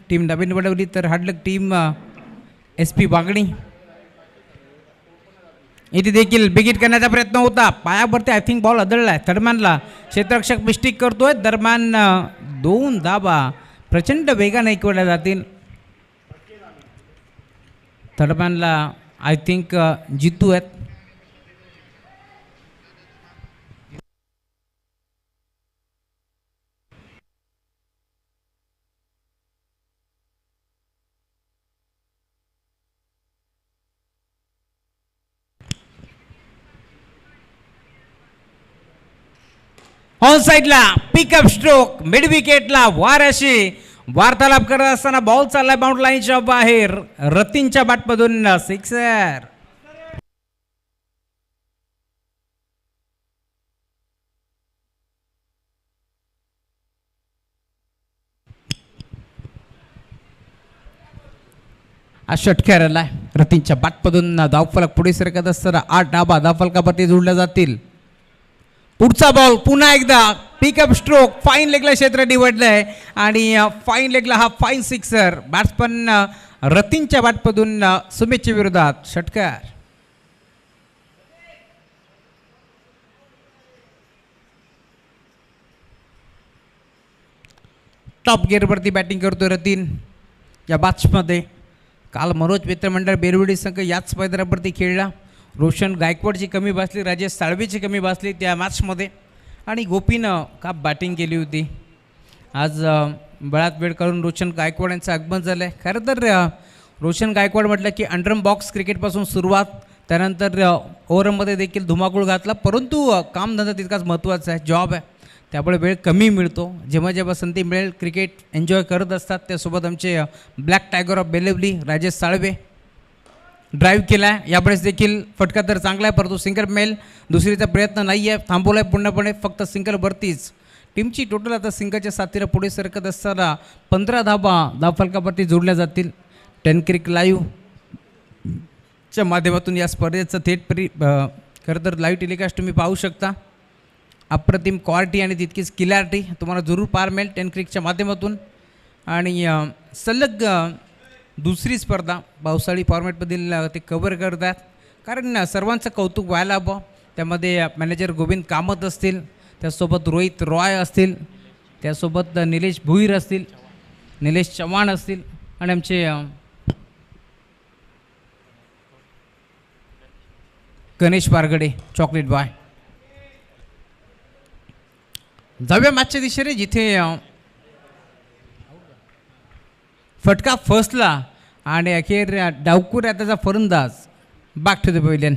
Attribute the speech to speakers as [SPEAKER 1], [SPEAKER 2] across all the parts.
[SPEAKER 1] Team नवीन वडवली तर हार्डलक team SP वागणी. इथे देखील बिगिट करण्याचा प्रयत्न होता, पायावरती आय थिंक बॉल आदळलाय. थर्डमॅनला क्षेत्ररक्षक मिस्टेक करतोय. दरम्यान 2 धाबा प्रचंड वेगाने ऐकवल्या जातील. थर्डमॅनला आय थिंक जितू आहेत. ऑन साईडला पिकअप स्ट्रोक, मिड विकेटला वार अशी वार्तालाप करत असताना बॉल चाललाय बाउंड लाईनच्या बाहेर. रतीनच्या बॅटमधून सिक्सर. हा षटकार आलाय. रतीनच्या बॅटमधून धावफलक पुढे सरकत असताना 8 धाबा धावफलकावरती जोडल्या जातील. पुढचा बॉल पुन्हा एकदा पिकअप स्ट्रोक, फाईन लेगला क्षेत्र निवडलंय आणि फाईन लेगला हा फाईन सिक्सर. बॅट्समन रतीनच्या बॅटमधून सुमितच्या विरोधात षटकार. टॉप गिअरवरती बॅटिंग करतोय रतीन या मॅचमध्ये. काल मनोज मित्रमंडळ बेरवडी संघ याच मैदानावरती खेळला. रोशन गायकवाडची कमी बसली, राजेश साळवीची कमी बसली त्या मॅचमध्ये आणि गोपीनं का बॅटिंग केली होती. आज बळात वेळ काढून रोशन गायकवाड यांचं आगमन झालं आहे. खरं तर रोशन गायकवाड म्हटलं की अंडरम बॉक्स क्रिकेटपासून सुरुवात, त्यानंतर ओव्हरमध्ये देखील धुमाकूळ घातला. परंतु कामधंदा तितकाच महत्त्वाचा आहे, जॉब आहे, त्यामुळे वेळ कमी मिळतो. जेव्हा जेव्हा संधी मिळेल क्रिकेट एन्जॉय करत असतात. त्यासोबत आमचे black tiger of Belavali Rajesh Salve drive केला आहे. यावेळेस देखील फटका तर चांगला आहे, परंतु सिंगल मेल दुसरीचा प्रयत्न नाही आहे, थांबवला आहे पूर्णपणे. फक्त सिंगलवरतीच टीमची टोटल आता सिंगलच्या साथीला पुढे सरकत असताना 15 धाबा धावफलकावरती जोडल्या जातील. 10 क्रिक लाईव्हच्या माध्यमातून या स्पर्धेचं थेट खरं तर लाईव्ह टेलिकास्ट तुम्ही पाहू शकता. अप्रतिम क्वालिटी आणि तितकीच क्लॅरिटी तुम्हाला जरूर पार मिळेल 10 क्रिकच्या माध्यमातून. आणि सलग दुसरी स्पर्धा पावसाळी फॉर्मॅटमधील ते कव्हर करतात, कारण सर्वांचं कौतुक व्हायला हवं. त्यामध्ये मॅनेजर गोविंद कामत असतील, त्यासोबत रोहित रॉय असतील, त्यासोबत निलेश भुईर असतील, निलेश चव्हाण असतील आणि आमचे गणेश पारगडे चॉकलेट बॉय. जाऊया मॅचच्या दिशेने, जिथे फटका फसला आणि अखेर डावखुऱ्या त्याचा फलंदाज. Back to the pavilion.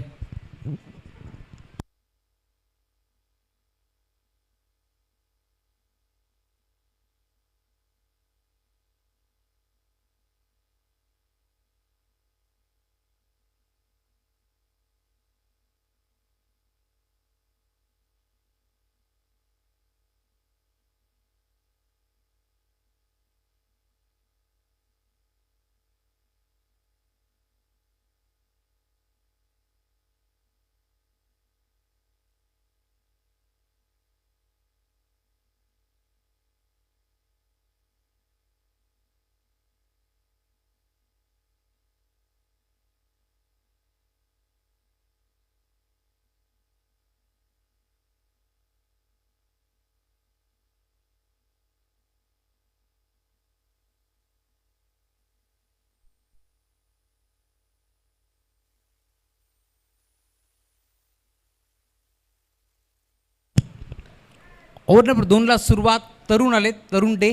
[SPEAKER 1] Over number 2ला सुरुवात. तरुण आले, तरुण डे.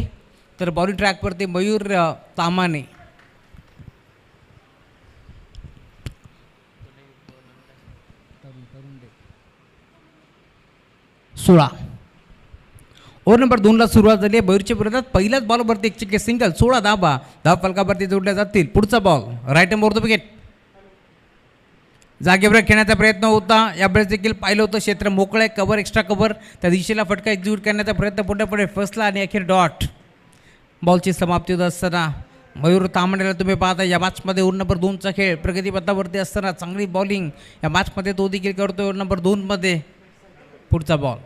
[SPEAKER 1] तर बॉलिंग ट्रॅकवरती मयूर तामाने. सोळा. ओव्हर नंबर 2ला सुरुवात झाली आहे. मयूरच्या विरोधात पहिल्याच बॉलवरती एक चिक्के सिंगल. 16 धाबा धावफलकावरती जोडल्या जातील. पुढचा ball right end over the wicket. जागेवर खेळण्याचा प्रयत्न होता. यावेळेस देखील पाहिलं होतं क्षेत्र मोकळं आहे, कव्हर एक्स्ट्रा कव्हर, त्या दिशेला फटका एक्झिक्यूट करण्याचा प्रयत्न पुढे फसला आणि अखेर डॉट. बॉलची समाप्ती होत असताना मयूर तांबड्याला तुम्ही पाहता या मॅचमध्ये ओव्हर नंबर 2चा खेळ प्रगतीपथावरती असताना चांगली बॉलिंग या मॅचमध्ये तो देखील करतो. ओव्हर नंबर 2मध्ये पुढचा बॉल.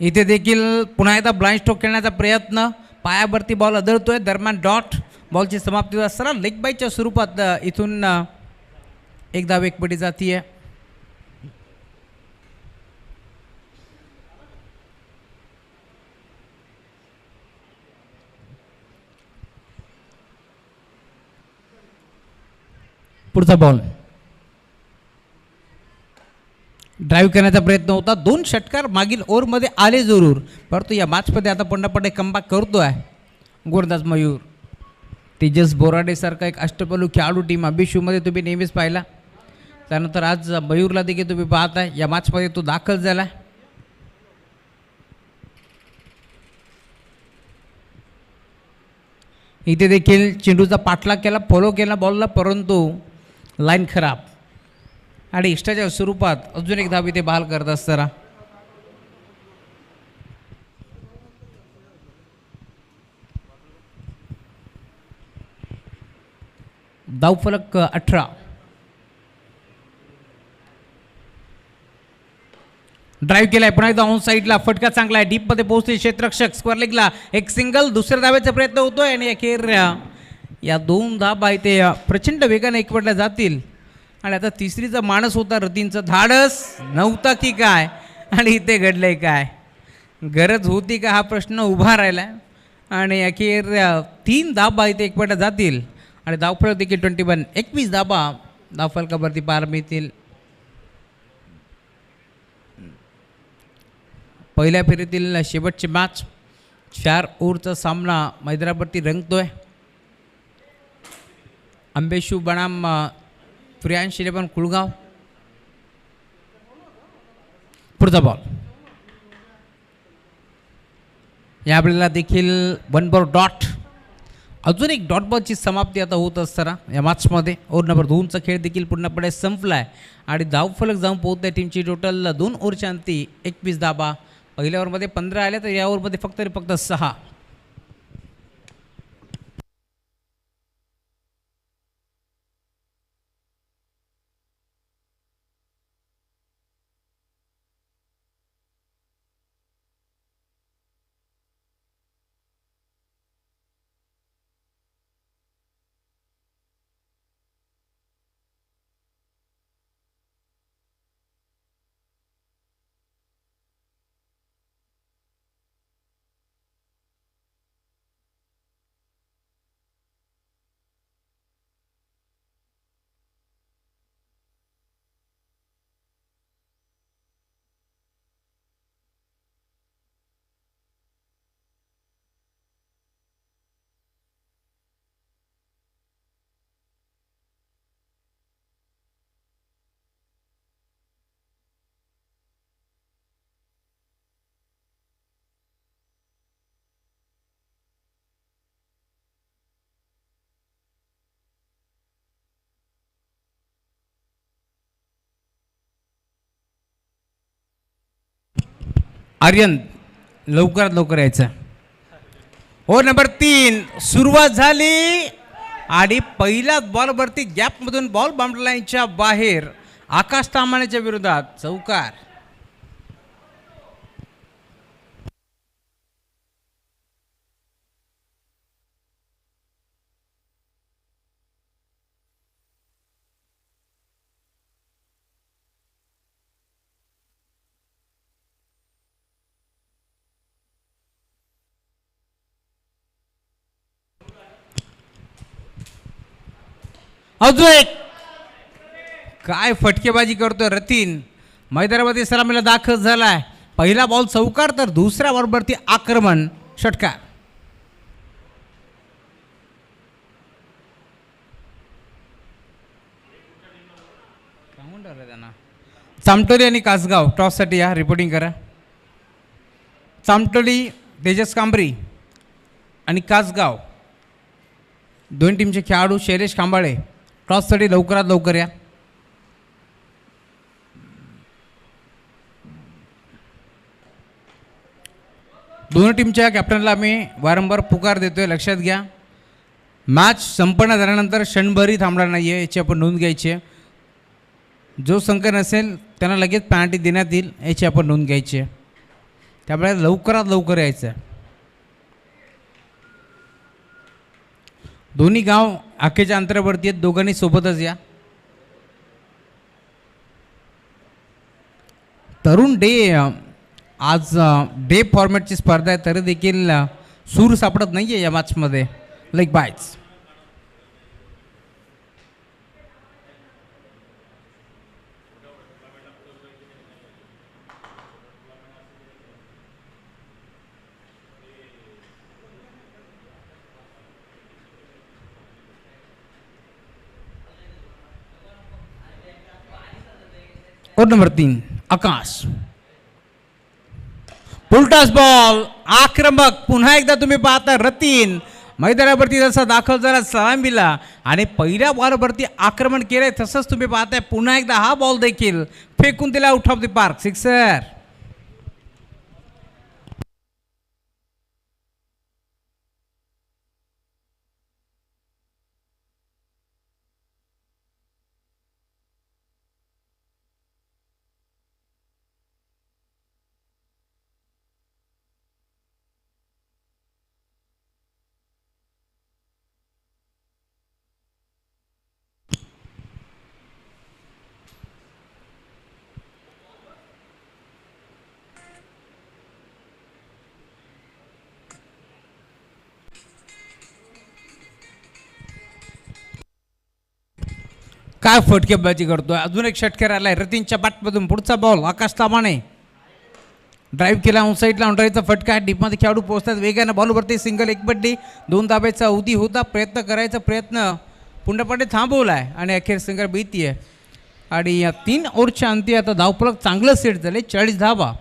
[SPEAKER 1] इथे देखील पुन्हा एकदा ब्लाइंड स्ट्रोक खेळण्याचा प्रयत्न, पायावरती बॉल आदळतोय. दरम्यान डॉट बॉलची समाप्ती असताना लेग बायच्या स्वरूपात इथून एक धाव एकपटी जातीय. पुढचा बॉल ड्राईव्ह करण्याचा प्रयत्न होता. 2 षटकार मागील ओव्हरमध्ये आले जरूर, परंतु या मॅचमध्ये आता पुन्हा कमबॅक करतोय गोलंदाज मयूर. तेजस बोराडेसारखा एक अष्टपैलू खेळाडू टीम अभिषूमध्ये तुम्ही नेहमीच पाहिला. त्यानंतर आज मयूरला देखील तुम्ही पाहताय या मॅचमध्ये तो दाखल झाला. इथे देखील चेंडूचा पाठलाग केला, फॉलो केला बॉलला, परंतु लाईन खराब आणि एक्स्ट्राच्या स्वरूपात अजून एक धाव इथे बहाल करत असताना धावफलक 18. ड्राईव्ह केलाय पुन्हा एकदा ऑन साईडला, फटका चांगला आहे, डीपमध्ये पोहोचले क्षेत्ररक्षक, स्क्वेअर लेगला एक सिंगल. दुसऱ्या धावेचा प्रयत्न होतोय आणि अखेर या 2 धावा इथे प्रचंड वेगाने एकवटल्या जातील. आणि आता तिसरीचा माणूस होता रतीनचं, धाडस नव्हता की काय आणि इथे घडलंय काय, गरज होती का हा प्रश्न उभा राहिला. आणि अखेर 3 धावा इथे एकवटल्या जातील आणि धावफलक देखील 21. 21 धावा धावफलकावरती पार मिळतील. पहिल्या फेरीतील शेवटची मॅच 4 ओव्हरचा सामना मैदानावरती रंगतोय. अंबेशू बनाम प्रियांश 11 कुळगाव. पुढचा बॉल यावेळेला देखील 1 बॉल डॉट. अजून एक डॉट बॉलची समाप्ती आता होत असताना या मॅचमध्ये ओव्हर नंबर 2चा खेळ देखील पूर्णपणे संपला आहे आणि धावफलक जाऊन पोहोचते टीमची टोटल 2 ओव्हरच्या अंती 21 धावा. पहिल्या ओव्हरमध्ये 15 आले तर या ओव्हरमध्ये फक्त 6. आर्यन लवकरात लवकर यायचं. ओव्हर नंबर 3 सुरुवात झाली आणि पहिल्याच बॉलवरती गॅपमधून बॉल बाउंड्री लाईनच्या बाहेर आकाश तामाण्याच्या विरोधात चौकार. अजून एक काय फटकेबाजी करतोय रतीन, मैदानामध्ये सलामीला दाखल झालाय. पहिला बॉल चौकार तर दुसऱ्या बॉलवरती आक्रमण षटकार. चामटोली आणि कासगाव टॉससाठी या रिपोर्टिंग करा. चामटोली तेजस कांबरी आणि कासगाव दोन टीमचे खेळाडू शैलेश खांबाळे टॉससाठी लवकरात लवकर या. दोन्ही टीमच्या कॅप्टनला आम्ही वारंवार पुकार देतोय, लक्षात घ्या. मॅच संपन्न झाल्यानंतर क्षणभरही थांबणार नाही आहे, याची आपण नोंद घ्यायची आहे. जो संघ नसेल त्यांना लगेच पेनल्टी देण्यात येईल, याची आपण नोंद घ्यायची आहे. त्यामुळे लवकरात लवकर यायचं आहे. दोन्ही गाव आखेच्या अंतरावरती आहेत, दोघांनी सोबतच या. तरुण डे आज डे फॉर्मॅटची स्पर्धा आहे, तरी देखील सूर सापडत नाही आहे या मॅचमध्ये. Leg bites. कोर्ट नंबर 3 आकाश. पुलटॉस बॉल आक्रमक. पुन्हा एकदा तुम्ही पाहता रतीन मैदानावरती जसा दाखल झाला सलामीला आणि पहिल्या बॉलवरती आक्रमण केलंय, तसंच तुम्ही पाहताय पुन्हा एकदा हा बॉल देखील फेकून दिला out of the park. Sixer. काय फटकेबाजी करतोय. अजून एक षटकार आलाय रतीनच्या बॅटमधून. पुढचा बॉल आकाश तामाने ड्राईव्ह केला ऑनसाईडला. ऑनड्राईव्हचा फटका. डीपमध्ये खेळाडू पोहोचतात वेगानं. बॉलवरती सिंगल एक बड्डी. 2 धाब्याचा उदी होता. प्रयत्न पूर्णपणे थांबवला आहे आणि अखेर सिंगल बीती आहे. आणि या 3 ओव्हरच्या अंती आता धावफलक चांगलं सेट झाले. 40 धावा.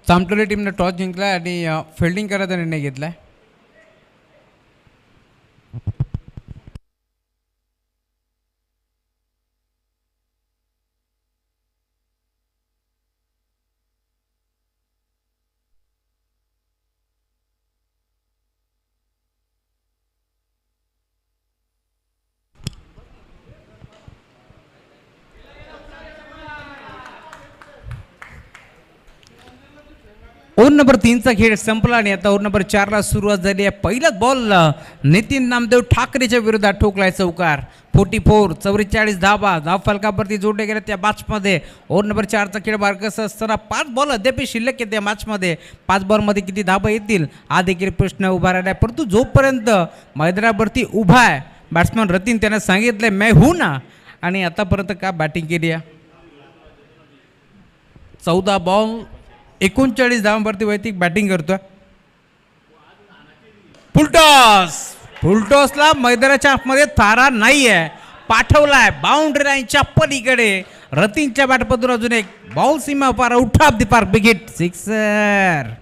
[SPEAKER 1] चामटोली टीमनं टॉस जिंकला आणि फिल्डिंग करायचा निर्णय घेतला आहे. ओव्हर नंबर 3चा खेळ संपला आणि आता ओव्हर नंबर 4ला सुरुवात झाली आहे. पहिलाच बॉल नितीन नामदेव ठाकरेच्या विरोधात ठोकलाय चौकार. 44 धावा. धाव फलकावरती जोडले गेले त्या मॅचमध्ये. ओव्हर नंबर 4चा खेळ बारकस असताना 5 बॉल अद्याप शिल्लक आहेत या मॅचमध्ये. 5 बॉलमध्ये किती धावा येतील हा देखील प्रश्न उभा राहिला आहे. परंतु जोपर्यंत मैदानावरती उभा आहे बॅट्समॅन रतीन त्यानं सांगितलंय मैं हूं ना, आणि आतापर्यंत का बॅटिंग केली आहे. 14 बॉल 39 धावांवरती वैयक्तिक बॅटिंग करतोय. फुलटॉसला मैदानाच्या आतमध्ये थारा नाही आहे. पाठवलाय बाउंड्री लाईनच्या पलीकडे. रतीनच्या बॅटमधून अजून एक बॉल सीमा पार out of the park. Big hit. Sixer.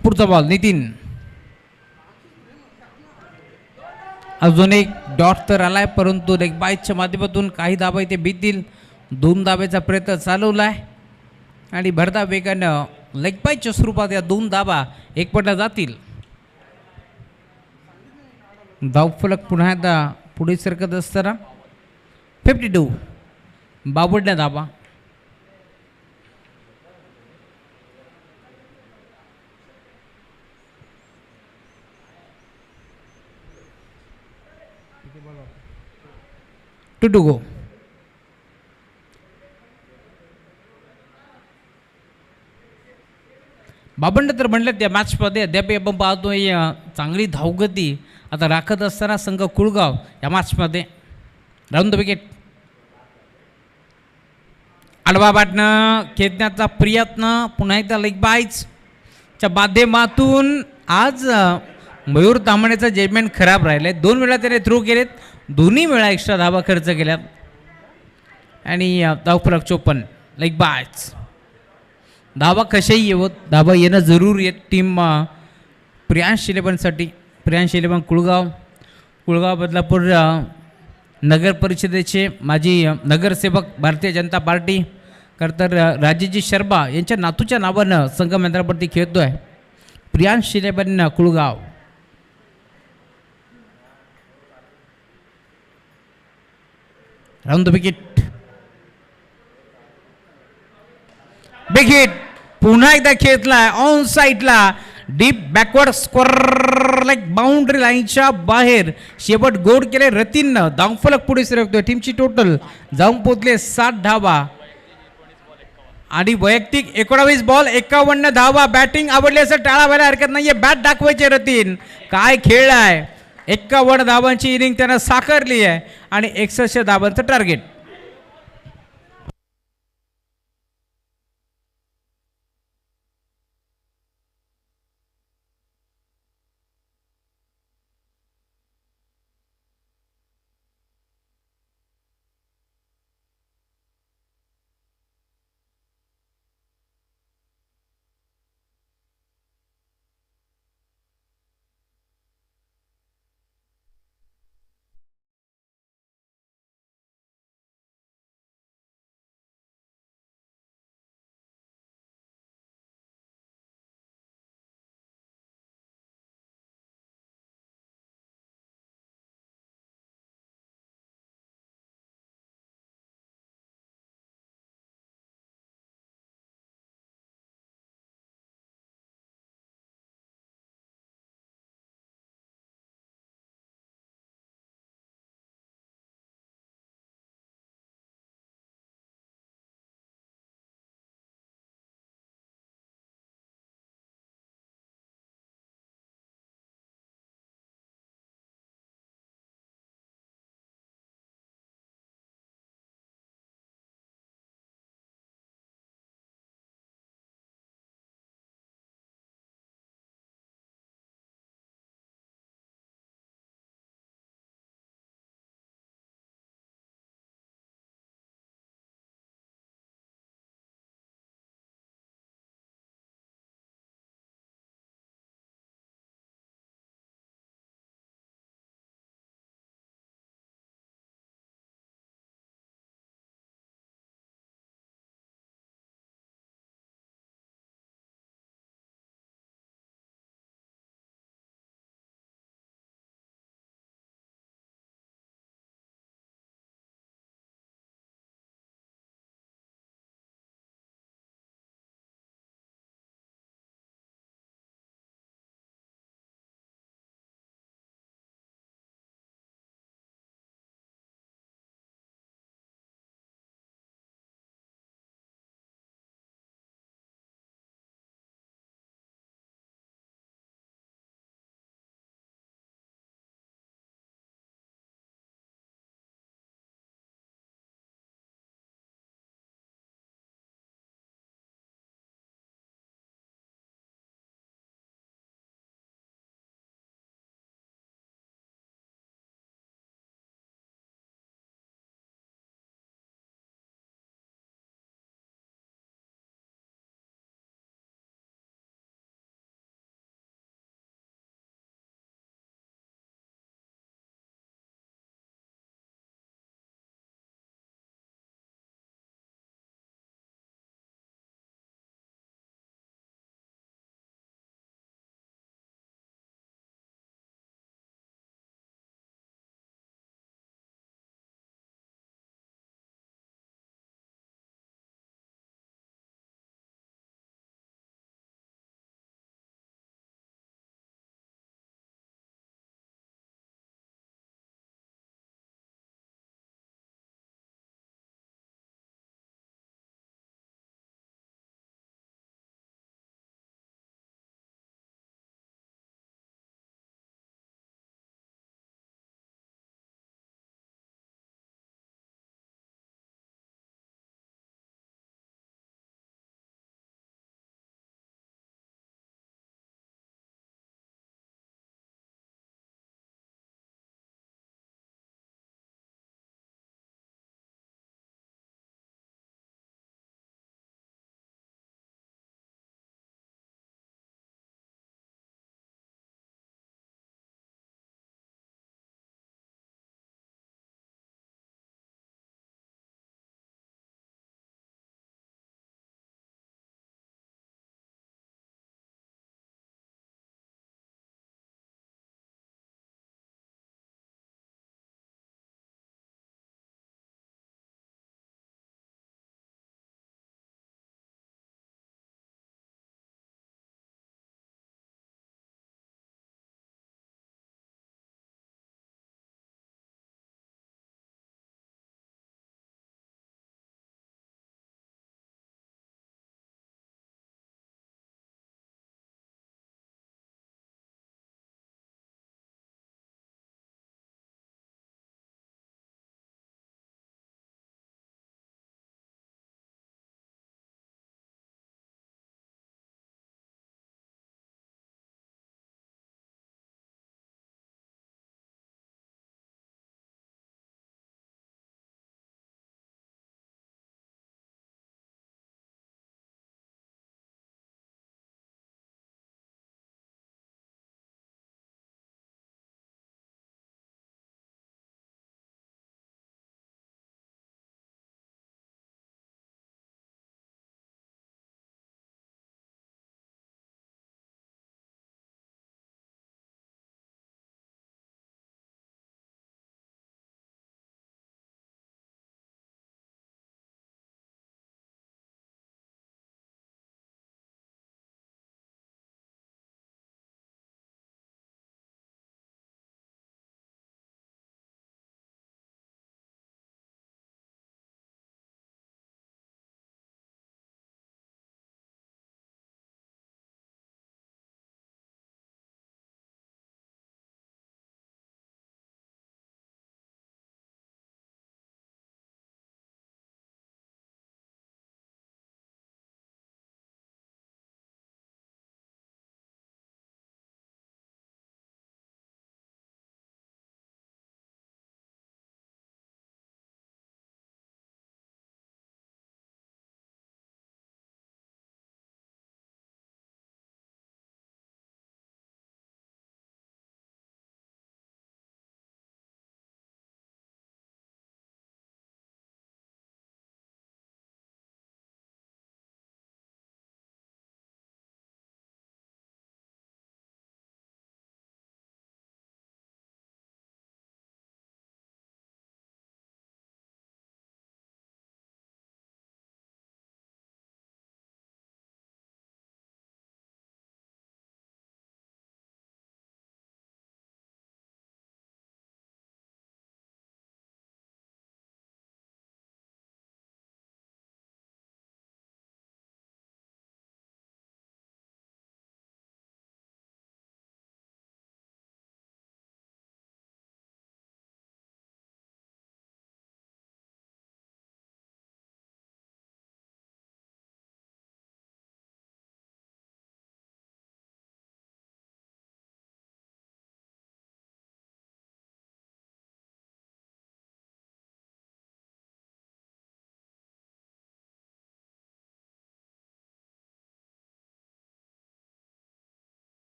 [SPEAKER 1] पुढचा बॉल नितीन. अजून एक डॉट तर आलाय, परंतु लेग बायच्या माध्यमातून काही धाबा इथे बीतील. 2 धाब्याचा प्रयत्न चालवलाय आणि भरधाव वेगानं लेग बायच्या स्वरूपात या दोन धाबा एकपटला जातील. धावफलक पुन्हा एकदा पुढे सरकत असताना 52 बावडण्या धाबा. To go. बाबंड तर म्हणलं त्या मॅचमध्ये अद्याप आपण पाहतोय चांगली धावगती आता राखत असताना संघ कुळगाव या मॅचमध्ये. Round the wicket. आडवा बाटणं खेचण्याचा प्रयत्न पुन्हा एकदा लेग बायच्या माध्यमातून आज मयूर तांबणेचं जजमेंट खराब राहिलं. 2 वेळा त्याने थ्रो केलेत, दोन्ही वेळा एक्स्ट्रा धाबा खर्च केल्यात आणि धावफलक 54 लेग बायच. धाबा कशाही येवत धाबा येणं जरूर येत टीम प्रियांश 11साठी. प्रियांश 11 कुळगाव बदलापूर नगर परिषदेचे माजी नगरसेवक भारतीय जनता पार्टी तर राजेजी शर्मा यांच्या नातूच्या नावानं संघ मैदानावरती खेळतो आहे. Priyansh 11 Kulgaon. Round the wicket. Big hit पुन्हा एकदा खेचलाय ऑन साईडला deep backward square like boundary लाईनच्या बाहेर शेवट गोड केले रतीननं. धावफलक पुढे सरकतोय. टीमची टोटल जाऊन पोचले 7 धावा आणि वैयक्तिक 19 बॉल 51 धावा. बॅटिंग आवडली असं टाळा व्हायला हरकत नाहीये. बॅट दाखवायचे रतीन. काय खेळलाय. 51 धावांची इनिंग त्यानं साकारली आहे आणि 61 धावांचं टार्गेट.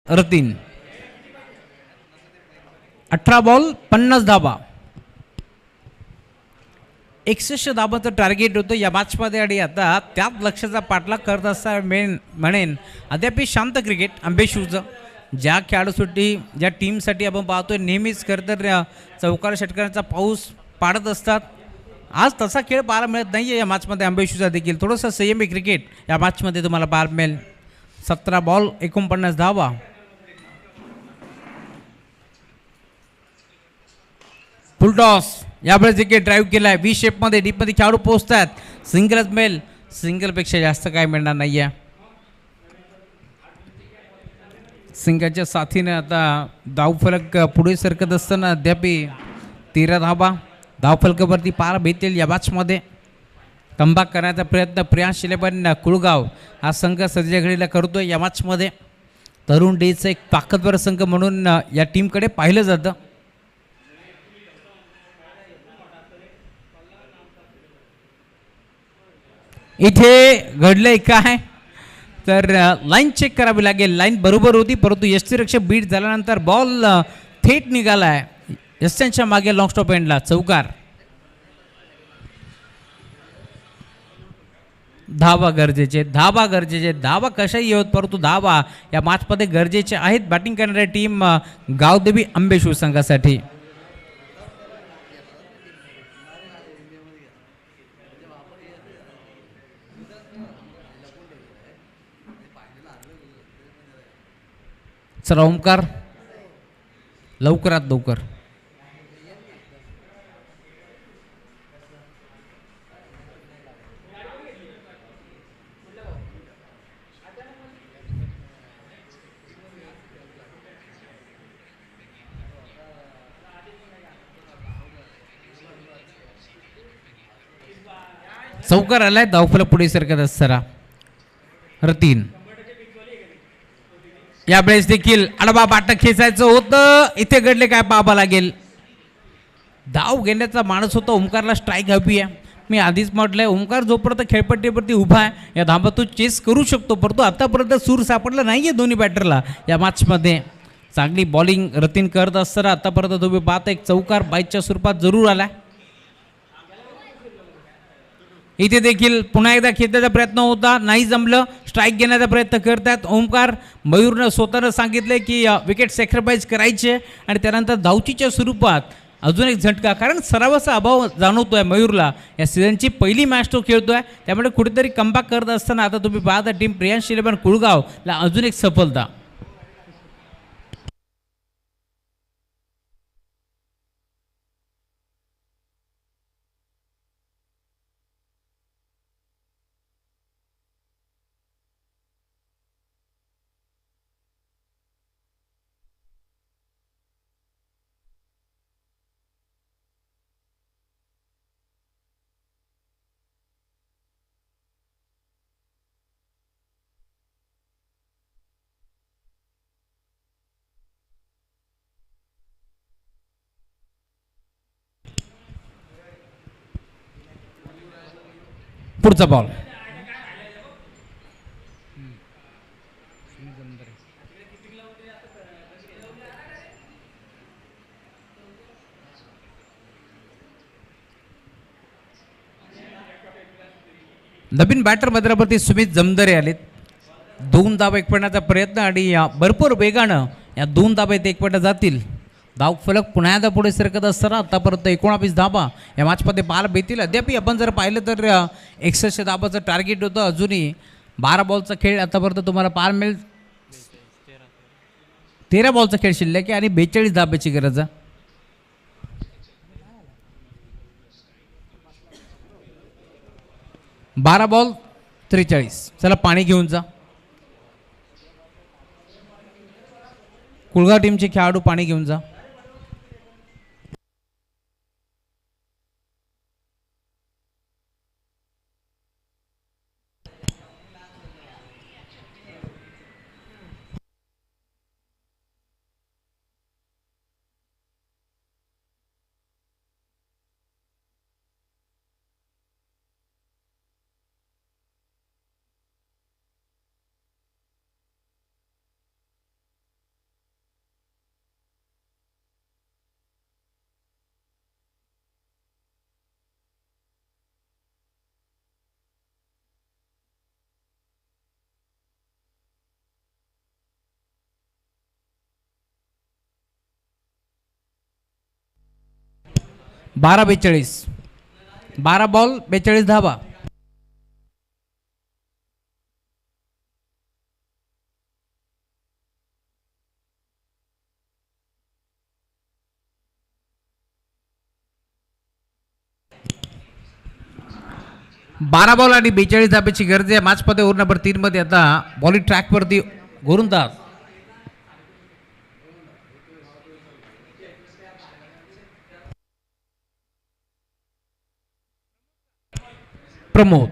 [SPEAKER 1] रतीन. 18 बॉल 50 धाबा. 61 धाबाचं टार्गेट होतं या मॅचमध्ये आणि आता त्याच लक्षाचा पाठलाग करत असता म्हणेन अद्याप शांत क्रिकेट आंबेशूचं. ज्या खेळाडूसाठी ज्या टीमसाठी आपण पाहतोय नेहमीच खरं तर चौकार षटकारांचा पाऊस पाडत असतात. आज तसा खेळ पाहायला मिळत नाही आहे या मॅचमध्ये आंबेशूचा देखील. थोडंसं संयमी क्रिकेट या मॅचमध्ये तुम्हाला पाहायला मिळेल. 17 बॉल 49 धावा. फुलटॉस यावेळेस देखील ड्राईव्ह केलाय. व्ही शेपमध्ये डीपमध्ये खेळाडू पोहोचतात. सिंगलच मिळेल. सिंगलपेक्षा जास्त काय मिळणार नाही आहे. सिंगलच्या साथीने आता धावफलक पुढे सरकत असताना अद्याप 13 धाबा धावफलकावरती पार भेटेल या मॅचमध्ये. कमबॅक करण्याचा प्रयत्न प्रियांश शिलेबन कुळगाव हा संघ सध्या घडीला करतोय या मॅचमध्ये. तरुण डेचं एक ताकदवर संघ म्हणून या टीमकडे पाहिलं जातं. इथे घडलंय काय तर लाईन चेक करावी लागेल. लाईन बरोबर होती परंतु यष्टीरक्षक बीट झाल्यानंतर बॉल थेट निघालाय यष्ट्यांच्या मागे लॉंग स्टॉप एंडला. चौकार. धावा गरजेचे. धावा कशाही होत परंतु धावा या मॅचमध्ये गरजेचे आहेत बॅटिंग करणाऱ्या टीम गावदेवी आंबेशू संघासाठी. चला ओमकार लवकरात लवकर. चौकार आलाय. धावफलक पुढे सरकत असताना रतीन. यावेळेस देखील आडवा बाटक खेचायचं होतं. इथे घडले काय पाहावं लागेल. धाव घेण्याचा माणूस होता. ओमकारला स्ट्राईक हवी आहे. मी आधीच म्हटलंय ओमकार जोपर्यंत खेळपट्टीवरती उभा आहे या धाबा तो चेस करू शकतो परंतु आतापर्यंत सूर सापडला नाहीये दोन्ही बॅटरला या मॅचमध्ये. चांगली बॉलिंग रतीन करत असताना आतापर्यंत तुम्ही पाहता एक चौकार बाईकच्या स्वरूपात जरूर आला. इथे देखील पुन्हा एकदा खेळण्याचा प्रयत्न होता नाही जमलं. स्ट्राईक घेण्याचा प्रयत्न करतात ओमकार. मयूरनं स्वतःनं सांगितलं की विकेट सॅक्रिफाईस करायचे आणि त्यानंतर धावचीच्या स्वरूपात अजून एक झटका कारण सरावाचा अभाव जाणवतोय मयूरला. या सीझनची पहिली मॅच तो खेळतोय त्यामुळे कुठेतरी कमबॅक करत असताना आता तुम्ही पाहता टीम प्रियांश शिलेबन कुळगावला अजून एक सफलता. पुढचा बॉल. नवीन बॅटर मैदानावरती सुमित जमदरे आलेत. 2 धावा एकपणाचा प्रयत्न आणि भरपूर वेगानं या 2 धावा एकपणा जातील. धाव फलक पुन्हा एकदा पुढे सरकत असताना आतापर्यंत 19 धाबा या मॅचमध्ये पाहायला भेटतील. अद्याप आपण जर पाहिलं तर 61 धाबाचं टार्गेट होतं. अजूनही 12 बॉलचा खेळ आतापर्यंत तुम्हाला पाहायला मिळेल. 13 बॉलचा खेळ शिल्लक आहे आणि 42 धाब्याची गरज आहे. बारा बॉल 43. चला पाणी घेऊन जा. कुळगाव टीमचे खेळाडू पाणी घेऊन जा. 12-42, 12 बॉल 42 धावा. बारा बॉल आणि 42 धाब्याची गरज आहे मॅच मध्ये. ओव्हर नंबर 3 मध्ये आता बॉलिंग ट्रॅक वरती गोलंदाज प्रमोद.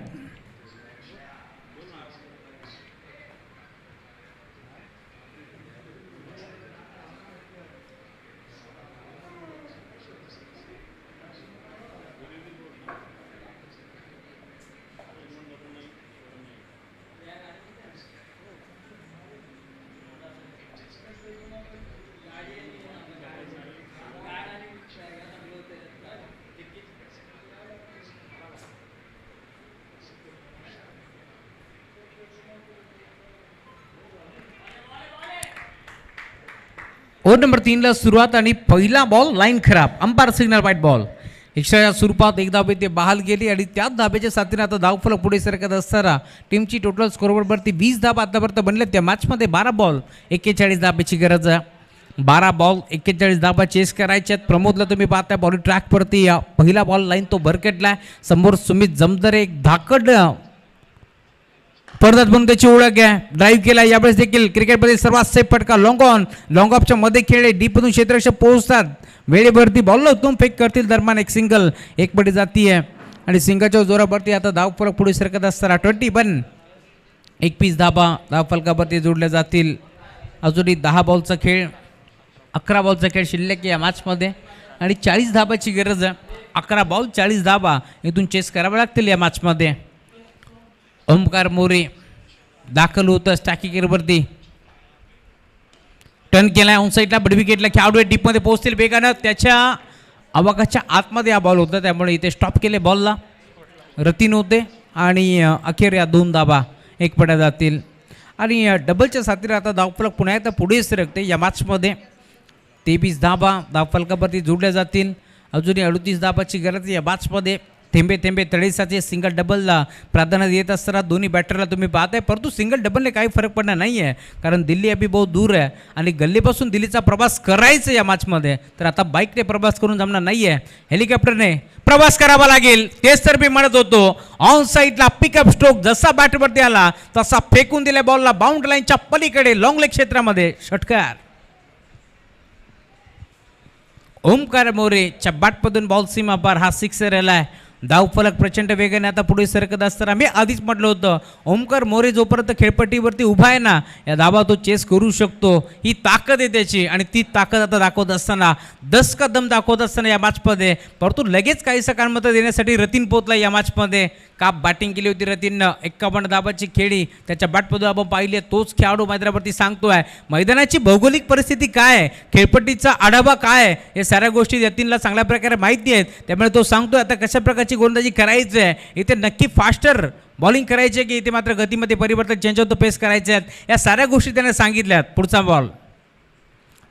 [SPEAKER 1] ओव्हर नंबर 3 ला सुरुवात आणि पहिला बॉल लाईन खराब. Umpire signal wide ball. एक्स्ट्राच्या स्वरूपात एक धाबे ते बहाल गेली आणि त्याच धाब्याच्या साथीने आता धावफलक पुढे सरकत असताना टीमची टोटल स्कोरवरती 20 धाबा आतापर्यंत बनले. त्या मॅचमध्ये 12 बॉल 41 धाब्याची गरज आहे. 12 बॉल 41 धाबा चेस करायच्यात. प्रमोदला तुम्ही पाहताय बॉलिंग ट्रॅकवरती पहिला बॉल लाईन तो भरकटलाय. समोर सुमित जमदरे एक धाकड पडद्यात म्हणून त्याची ओळख आहे. ड्राईव्ह केला यावेळेस देखील क्रिकेटमध्ये सर्वात सेफ फटका लॉंग ऑन. लॉंग ऑफच्या मध्ये खेळले डीपमधून क्षेत्ररक्षक पोहोचतात. वेळेवरती बॉलला उत्तम फेक करतील. दरम्यान एक सिंगल एक पडी जातीये आणि सिंगलच्या जोरावरती आता धावफलक पुढे सरकत असताना 21 21 धाबा धावफलकावरती जोडल्या जातील. अजूनही 10 बॉलचा खेळ 11 बॉलचा खेळ शिल्लक या मॅचमध्ये आणि 40 धाबाची गरज आहे. 11 बॉल 40 धाबा इथून चेस कराव्या लागतील या मॅचमध्ये. ओमकार मोरे दाखल होतं स्टॅकिंगवरती. टर्न केलाय ऑन साईडला बड विकेटला. खेळाडू डीपमध्ये पोहोचतील वेगानं. त्याच्या आवाकाच्या आतमध्ये हा बॉल होता त्यामुळे इथे स्टॉप केले बॉलला. रतीन होते आणि अखेर या 2 धाबा एक पड्या जातील आणि डबलच्या साथीने आता धावफलक पुन्हा एकदा पुढे सरकते या मॅचमध्ये. 23 धाबा धावफलकावरती जोडल्या जातील. अजूनही 38 धाबाची गरज या मॅचमध्ये. थेंबे थेंबे तळेसाचे सिंगल डबलला प्राधान्य देत असताना दोन्ही बॅटरला तुम्ही पाहताय. परंतु सिंगल डबलने काही फरक पडणार नाही आहे कारण दिल्ली अभी बहुत दूर आहे आणि गल्लीपासून दिल्लीचा प्रवास करायचा या मॅचमध्ये. तर आता बाईकने प्रवास करून जमणार नाही आहे. हेलिकॉप्टरने प्रवास करावा लागेल. तेच तर मी म्हणत होतो. ऑन साईडला पिकअप स्ट्रोक जसा बॅटवरती आला तसा फेकून दिल्या बॉलला बाउंड्री लाईनच्या पलीकडे लॉंग लेग क्षेत्रामध्ये षटकार. ओमकार मोरेच्या बॅटमधून बॉल सीमा पार. हा सिक्सर आलाय. धावफलक प्रचंड वेगाने आता पुढे सरकत असताना मी आधीच म्हटलं होतं ओमकार मोरे जोपर्यंत खेळपट्टीवरती उभा आहे ना या धाबा तो चेस करू शकतो. ही ताकद आहे त्याची आणि ती ताकद आता दाखवत असताना 10 का दम दाखवत असताना या मॅचमध्ये. परंतु लगेच काही सकारात्मकता देण्यासाठी रतीन पोहोचला या मॅचमध्ये. का बॅटिंग केली होती रतीननं. 51 धाबाची खेळी त्याच्या बॅटमधून आपण पाहिली. तोच खेळाडू मैदानावरती सांगतोय मैदानाची भौगोलिक परिस्थिती काय आहे, खेळपट्टीचा आढावा काय आहे, या साऱ्या गोष्टी रतीनला चांगल्या प्रकारे माहिती आहेत. त्यामुळे तो सांगतोय आता कशा प्रकारची गोलंदाजी करायची आहे. इथे नक्की फास्टर बॉलिंग करायची आहे की इथे मात्र गतीमध्ये परिवर्तन चेंज ऑफ द पेस करायचे आहेत. या साऱ्या गोष्टी त्याने सांगितल्यात. पुढचा बॉल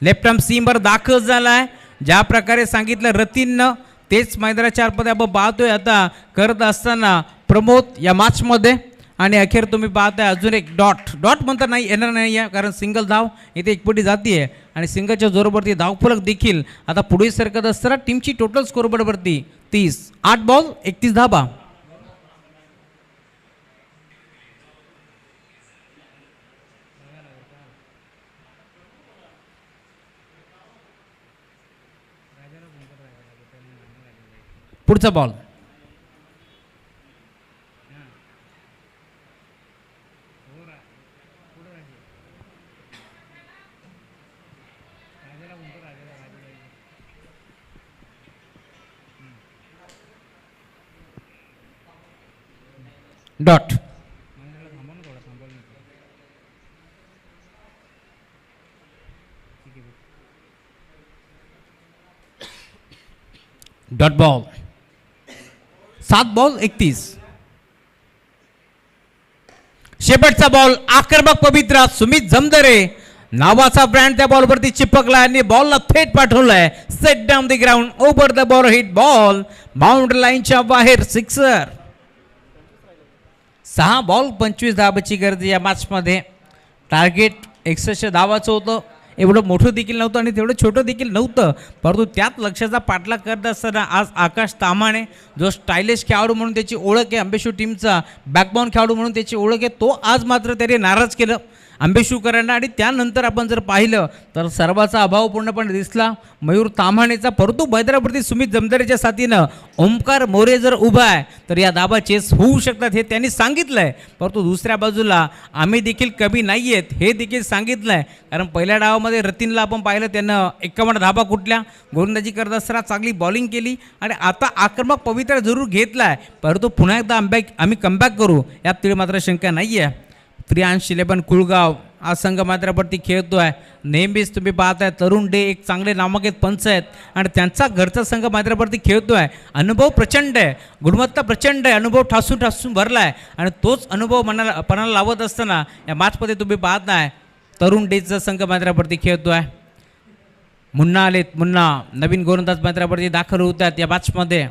[SPEAKER 1] लेफ्ट आर्म सीमवर दाखल झालाय. ज्या प्रकारे सांगितलं रतीननं तेच मैदानाच्या आतमध्ये आपण पाहतोय आता करत असताना प्रमोद या मॅचमध्ये. आणि अखेर तुम्ही पाहताय अजून एक डॉट म्हणता नाही येणार नाही आहे कारण सिंगल धाव इथे एकपटी जाती आहे आणि सिंगलच्या जोरावरती धावफलक देखील आता पुढे सरकत असताना टीमची टोटल स्कोरबोर्डवरती 30. 8 बॉल 31 धाबा. पुढचा ball dot. Dot ball. 7 ball 31. शेवटचा बॉल आक्रमक पवित्रा सुमित जमदरे नावाचा ब्रँड त्या बॉलवरती चिपकला आणि बॉलला थेट पाठवलाय set down the ground over the ball hit ball boundary लाईनच्या बाहेर सिक्सर. 6 बॉल 25 धाबाची गरज या मॅचमध्ये. टार्गेट 61 धावाचं होतं. एवढं मोठं देखील नव्हतं आणि तेवढं छोटं देखील नव्हतं, परंतु त्यात लक्षाचा पाठलाग करत असताना आज आकाश ताम्हाणे जो स्टायलिश खेळाडू म्हणून त्याची ओळख आहे, अंबेशू टीमचा बॅकबॉन खेळाडू म्हणून त्याची ओळख आहे, तो आज मात्र त्याने नाराज केलं अंबेशूकरांना. आणि त्यानंतर आपण जर पाहिलं तर सर्वाचा अभाव पूर्णपणे दिसला मयूर ताम्हाणेचा, परंतु हैदराबादवरती सुमित जमदारेच्या साथीनं ओमकार मोरे जर उभा आहे तर या धाबा चेस होऊ शकतात हे त्यांनी सांगितलं आहे. परंतु दुसऱ्या बाजूला आम्ही देखील कमी नाही आहेत हे देखील सांगितलं आहे, कारण पहिल्या डावामध्ये रतीनला आपण पाहिलं त्यानं 51 धाबा कुठल्या गोलंदाजी करत असताना चांगली बॉलिंग केली आणि आता आक्रमक पवित्रा जरूर घेतला आहे, परंतु पुन्हा एकदा आम्ही कमबॅक करू यात तीळ मात्र शंका नाही आहे. प्रियांश 11 कुळगाव हा संघ मात्रावरती खेळतो आहे. नेहमीच तुम्ही पाहताय तरुण डे एक चांगले नामांकित पंच आहेत आणि त्यांचा घरचा संघ मात्रावरती खेळतो आहे. अनुभव प्रचंड आहे, गुणवत्ता प्रचंड आहे, अनुभव ठासून ठासून भरला आहे आणि तोच अनुभव पणाला लावत असताना या मॅचमध्ये तुम्ही पाहताय तरुण डेचा संघ मात्रावरती खेळतो आहे. मुन्ना आलेत, मुन्ना नवीन गोलंदाज मात्रावरती दाखल होतात या मॅचमध्ये.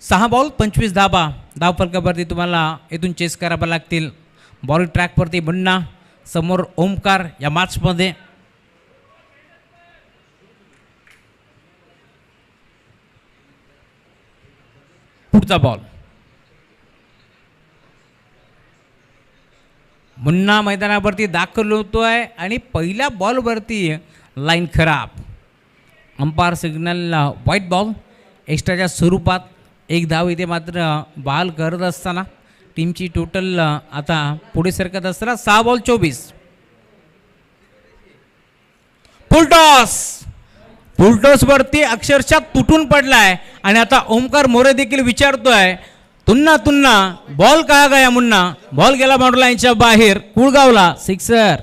[SPEAKER 1] 6 बॉल 25 धाबा धावफलकावरती तुम्हाला इथून चेस करावं लागतील. बॉल ट्रॅकवरती मुन्ना, समोर ओमकार या मॅचमध्ये. पुढचा बॉल मुन्ना मैदानावरती दाखल होतोय आणि पहिल्या बॉलवरती लाईन खराब. अंपायर सिग्नल व्हाईट बॉल एक्स्ट्राच्या स्वरूपात. एक धाव इथे मात्र बॉल करत असताना टीमची टोटल आता पुढे सरकत असताना 6 बॉल 24. फुलटॉस वरती अक्षरशः तुटून पडलाय आणि आता ओमकार मोरे देखील विचारतोय तुन्ना तुन्ना बॉल कहा गया मुन्ना. बॉल गेला बाउंड्री लाईनच्या बाहेर, कुळगावला सिक्सर.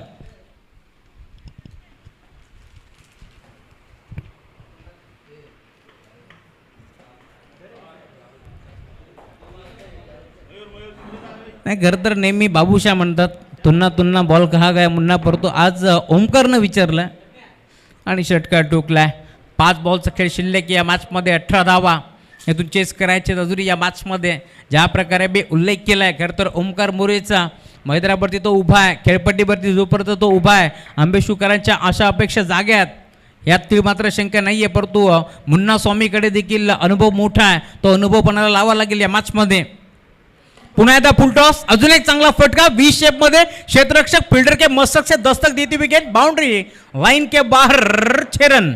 [SPEAKER 1] नाही खरं तर नेहमी बाबूशा म्हणतात तुन्ना तुन्ना बॉल कहा गया मुन्ना, परंतु आज ओमकारनं विचारलं आणि षटकार टोकलाय. 5 बॉलचा खेळ शिल्लक या मॅचमध्ये 18 धावा यातून चेस करायचे. अजूनही या मॅचमध्ये ज्या प्रकारे मी उल्लेख केला आहे खरं तर ओमकार मोरेचा मैदानावरती तो उभा आहे, खेळपट्टीवरती जोपर्यंत तो उभा आहे अंबेशूकरांच्या आशा अपेक्षा जाग्यात यात ती मात्र शंका नाही आहे, परंतु मुन्ना स्वामीकडे देखील अनुभव मोठा आहे, तो अनुभव पणाला लावा लागेल या मॅचमध्ये. पुन्हा एकदा फुलटॉस, अजून एक चांगला फटका व्ही शेप मध्ये, क्षेत्ररक्षक फील्डर के मस्तक से दस्तक देती विकेट, बाउंड्री लाइन के बाहर 6 रन.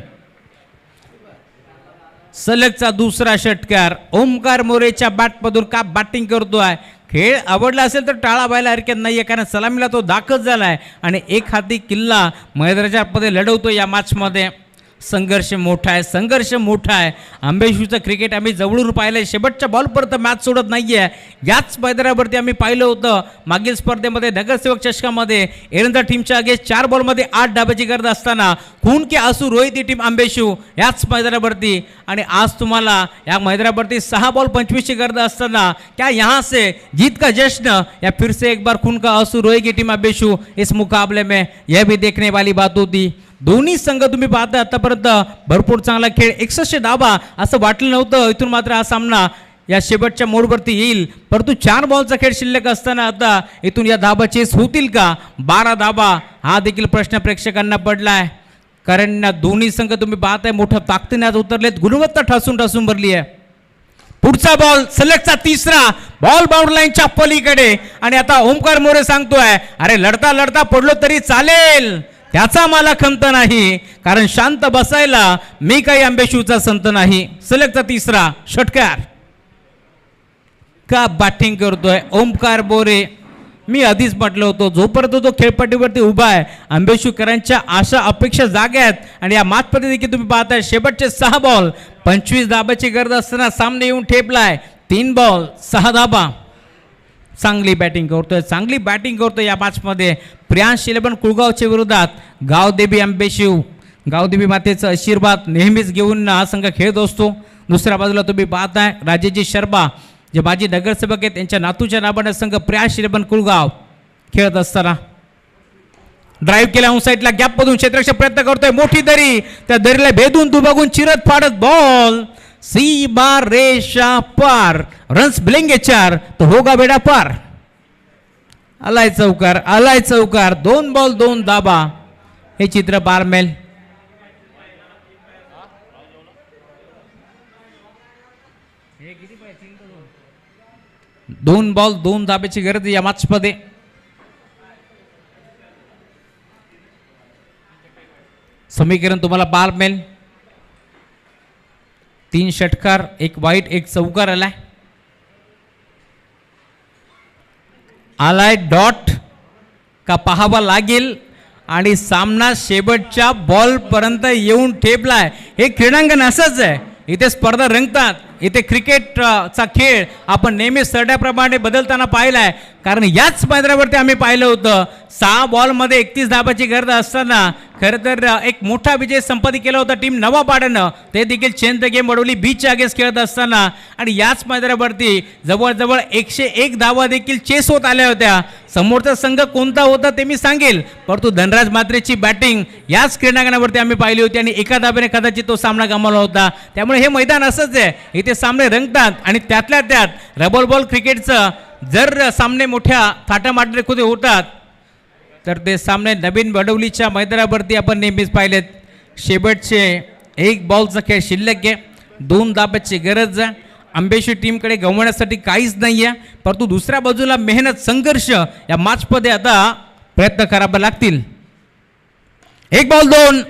[SPEAKER 1] सलगचा दुसरा षटकार ओमकार मोरेच्या बॅटमधून का बॅटिंग करतोय. खेळ आवडला असेल तर टाळा व्हायला हरकत नाहीये, कारण सलामीला तो दाखल झालाय आणि एक हाती किल्ला मैदानाच्या मध्ये लढवतो या मॅचमध्ये. संघर्ष मोठा आहे, संघर्ष मोठा आहे. अंबेशूचं क्रिकेट आम्ही जवळून पाहिलं आहे, शेवटच्या बॉलपर्यंत मॅच सोडत नाही आहे. याच मैदानावरती आम्ही पाहिलं होतं मागील स्पर्धेमध्ये नगरसेवक चषकामध्ये एरंदा टीमच्या अगेन्स्ट 4 बॉलमध्ये 8 डाबाची गरज असताना खून के आंसू रोहित टीम अंबेशू याच मैदानावरती. आणि आज तुम्हाला या मैदानावरती 6 बॉल 25 ची गरज असताना क्या यहाँ से जीत का जश्न या फिर से एक बार खून का आंसू रोएगी टीम अंबेशू इस मुकाबले में, यह भी देखने वाली बात होती. दोन्ही संघ तुम्ही पाहता आतापर्यंत भरपूर चांगला खेळ, 61 धाबा असं वाटलं नव्हतं इथून मात्र हा सामना या शेवटच्या मोडवरती येईल, परंतु 4 बॉलचा खेळ शिल्लक असताना आता इथून या धाबा चेस होतील का. 12 धाबा हा देखील प्रश्न प्रेक्षकांना पडलाय, कारण दोन्ही संघ तुम्ही पाहताय मोठ्या ताकदीने आज उतरलेत, गुणवत्ता ठासून ठासून भरली आहे. पुढचा बॉल सलगचा तिसरा बॉल बाउंड्री लाईनच्या पलीकडे आणि आता ओमकार मोरे सांगतोय अरे लढता लढता पडलो तरी चालेल, त्याचा मला खंत नाही, कारण शांत बसायला मी काही अंबेशूचा संत नाही. सलगचा तिसरा षटकार का बॅटिंग करतोय ओमकार मोरे. मी आधीच म्हटलं होतं जोपर्यंत तो खेळपट्टीवरती उभा आहे अंबेशूकरांच्या आशा अपेक्षा जाग्या आहेत. आणि या मॅचमध्ये देखील तुम्ही पाहताय शेवटचे 6 बॉल 25 धाबाची गरज असताना सामने येऊन ठेपलाय. 3 बॉल 6 धाबा. चांगली बॅटिंग करतोय, चांगली बॅटिंग करतोय या मॅचमध्ये. प्रियांश 11 कुळगावच्या विरोधात गावदेवी अंबेशू, गावदेवी मातेचा आशीर्वाद नेहमीच घेऊन हा संघ खेळत असतो. दुसऱ्या बाजूला तुम्ही पाहताय राजेजी शर्मा जे माजी नगरसेवक आहेत त्यांच्या नातूच्या नावाने संघ प्रियांश 11 कुळगाव खेळत असताना. ड्राईव्ह केला ऑन साईडला, गॅप मधून क्षेत्ररक्षक प्रयत्न करतोय, मोठी दरी, त्या दरीला भेदून दुभागून चिरत फाडत बॉल सीमा रेषा पार, रन्स बिलिंग 4 तो होगा बेडा पार. आलाय चौकार, 2 बॉल 2 धाबा, हे चित्र पार मिळेल. 2 बॉल 2 धाब्याची गरज या मॅच मध्ये. समीकरण तुम्हाला पार मिळेल. 3 षटकार, 1 वाईट, 1 चौकार आलाय डॉट का पाहावा लागेल आणि सामना शेवटच्या बॉल पर्यंत येऊन ठेपलाय. हे क्रीडांगण असंच आहे, इथे स्पर्धा रंगतात. इथे क्रिकेटचा खेळ आपण नेहमी सरड्याप्रमाणे बदलताना पाहिलाय, कारण याच मैदानावरती आम्ही पाहिलं होतं 6 बॉलमध्ये 31 धाबाची गरज असताना खरं तर एक मोठा विजय संपादित केला होता टीम नवापाड्यानं. ते देखील चेंज द गेम वडवली बीचच्या अगेन्स्ट खेळत असताना, आणि याच मैदानावरती जवळजवळ 101 धावा देखील चेस होत आल्या होत्या. समोरचा संघ कोणता होता ते मी सांगेल, परंतु धनराज मात्रेची बॅटिंग याच क्रीडांगणावरती आम्ही पाहिली होती आणि एका धाब्याने कदाचित तो सामना गमावला होता. त्यामुळे हे मैदान असंच आहे, इथे सामने रंगतात आणि त्यातल्या त्यात रबर बॉल क्रिकेटचं जर सामने मोठ्या थाटामाटामध्ये होतात तर ते सामने नवीन वडवलीच्या मैदानावरती आपण नेहमीच पाहिलेत. शेवटचे 1 बॉलचा खेळ शिल्लक आहे, 2 धाब्याची गरज आहे. अंबेशी टीमकडे गमवण्यासाठी काहीच नाही आहे, परंतु दुसऱ्या बाजूला मेहनत संघर्ष या मॅचमध्ये आता प्रयत्न करावे लागतील. 1 बॉल 2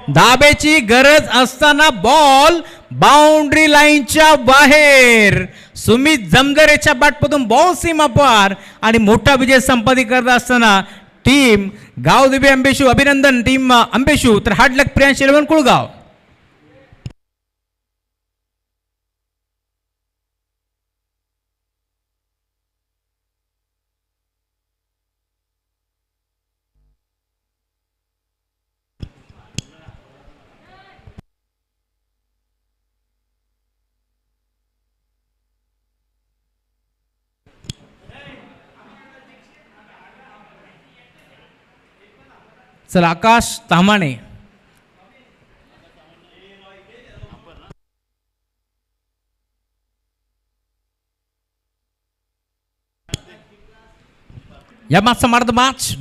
[SPEAKER 1] धाब्याची गरज असताना बॉल बाउंड्री लाईनच्या बाहेर. सुमित जमदरेच्या बॅटमधून बॉल सीमा पार आणि मोठा विजय संपादित करत असताना टीम गावदेवी अंबेशू, अभिनंदन टीम अंबेशू. तर हार्ड लक प्रियांश 11 कुळगाव. चला आकाश तामाणे. या मॅचचा मार्ग मॅच